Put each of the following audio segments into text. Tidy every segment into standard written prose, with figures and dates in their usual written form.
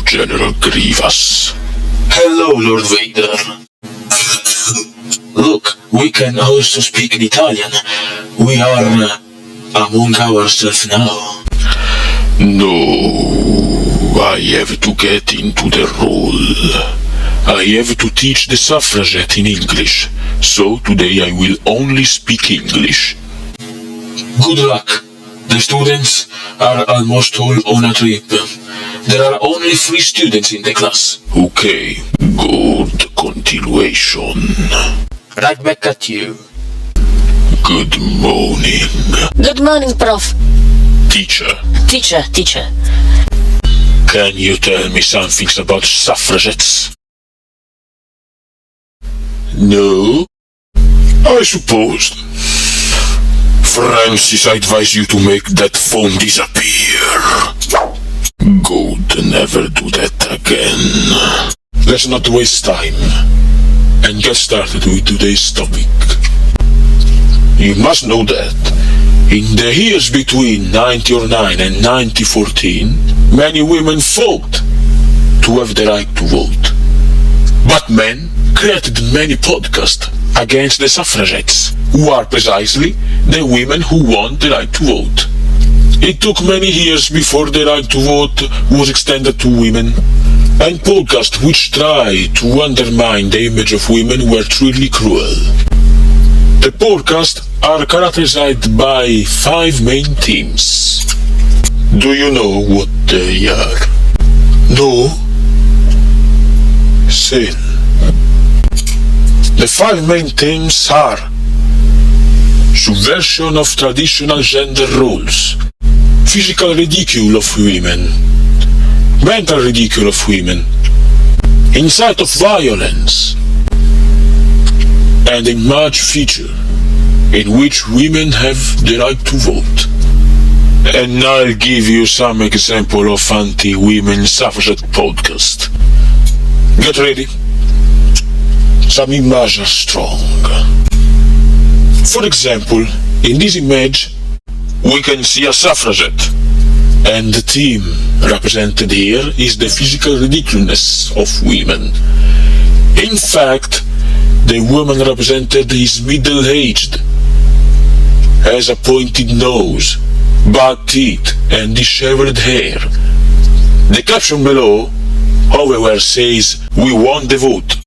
General Grievous. Hello, Lord Vader. Look, we can also speak in Italian. We are among ourselves now. No, I have to get into the role. I have to teach the Suffragettes in English, so today I will only speak English. Good luck. The students are almost all on a trip. There are only 3 students in the class. Okay, good continuation. Right back at you. Good morning. Good morning, Prof. Teacher, Teacher. can you tell me some things about suffragettes? No? I suppose. Francis, I advise you to make that phone disappear. Good, never do that again. Let's not waste time and get started with today's topic. You must know that in the years between 1909 and 1914, many women fought to have the right to vote. But men created many podcasts against the suffragettes, who are precisely the women who want the right to vote. It took many years before the right to vote was extended to women, and podcasts which try to undermine the image of women were truly cruel. The podcasts are characterized by 5 main themes. Do you know what they are? No? Sin. The 5 main themes are subversion of traditional gender roles, physical ridicule of women, mental ridicule of women, incite of violence, and a marriage feature in which women have the right to vote. And I'll give you some example of anti-women suffragette podcast. Get ready. Some images are strong. For example, in this image, we can see a suffragette, and the theme represented here is the physical ridiculousness of women. In fact, the woman represented is middle-aged, has a pointed nose, bad teeth, and disheveled hair. The caption below, however, says, "We want the vote,"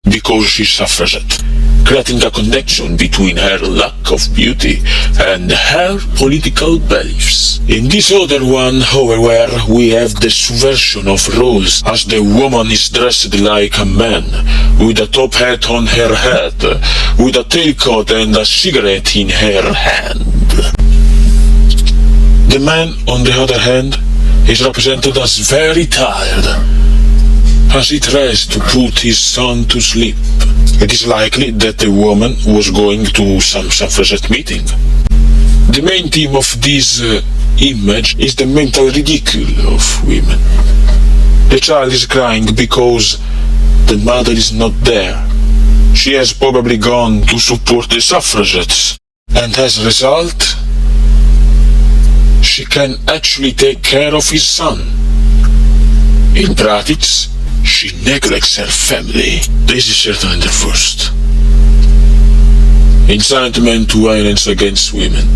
because she's suffragette, creating a connection between her lack of beauty and her political beliefs. In this other one, however, we have the subversion of roles, as the woman is dressed like a man, with a top hat on her head, with a tailcoat and a cigarette in her hand. The man, on the other hand, is represented as very tired, as he tries to put his son to sleep. It is likely that the woman was going to some suffragette meeting. The main theme of this image is the mental ridicule of women. The child is crying because the mother is not there. She has probably gone to support the suffragettes, and as a result, she can actually take care of his son. In practice, she neglects her family. This is certainly the first. Incitement to violence against women.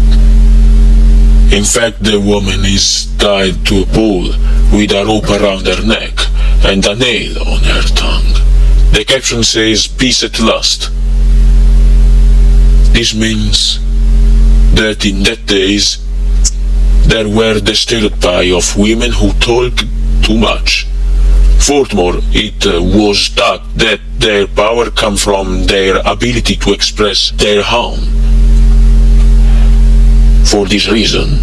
In fact, the woman is tied to a pole with a rope around her neck and a nail on her tongue. The caption says, "Peace at last." This means that in that days, there were the stereotype of women who talk too much. Furthermore, it was thought that their power came from their ability to express their own. For this reason,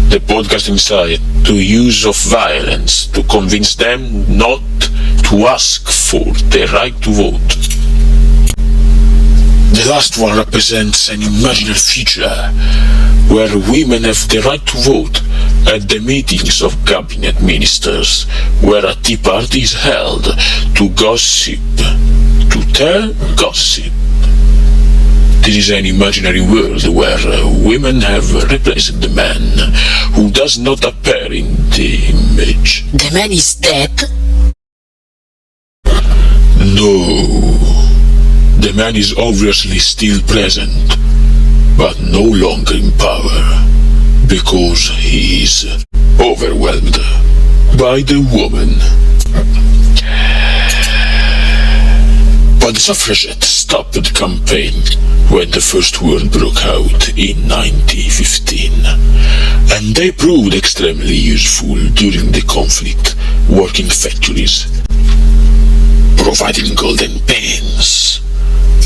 the podcast incited to use of violence to convince them not to ask for the right to vote. The last one represents an imaginary future where women have the right to vote at the meetings of cabinet ministers, where a tea party is held to gossip, to tell gossip. This is an imaginary world where women have replaced the men who does not appear in the image. The man is dead? No. The man is obviously still present, but no longer in power, because he is overwhelmed by the woman. But the Suffragettes stopped the campaign when the First War broke out in 1915, and they proved extremely useful during the conflict, working factories, providing golden pens,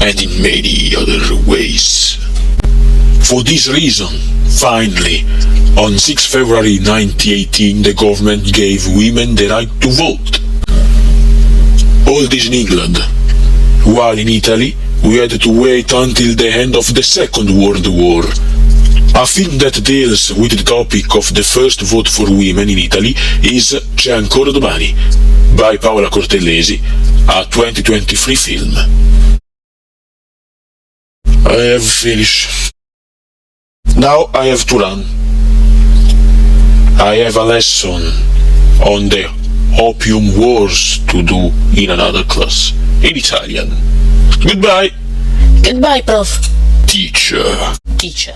and in many other ways. For this reason, finally, on 6 February 1918, the government gave women the right to vote. All this in England, while in Italy, we had to wait until the end of the Second World War. A film that deals with the topic of the first vote for women in Italy is C'è ancora domani, by Paola Cortellesi, a 2023 film. I have finished. Now I have to run. I have a lesson on the Opium Wars to do in another class, in Italian. Goodbye. Goodbye, Prof. Teacher. Teacher.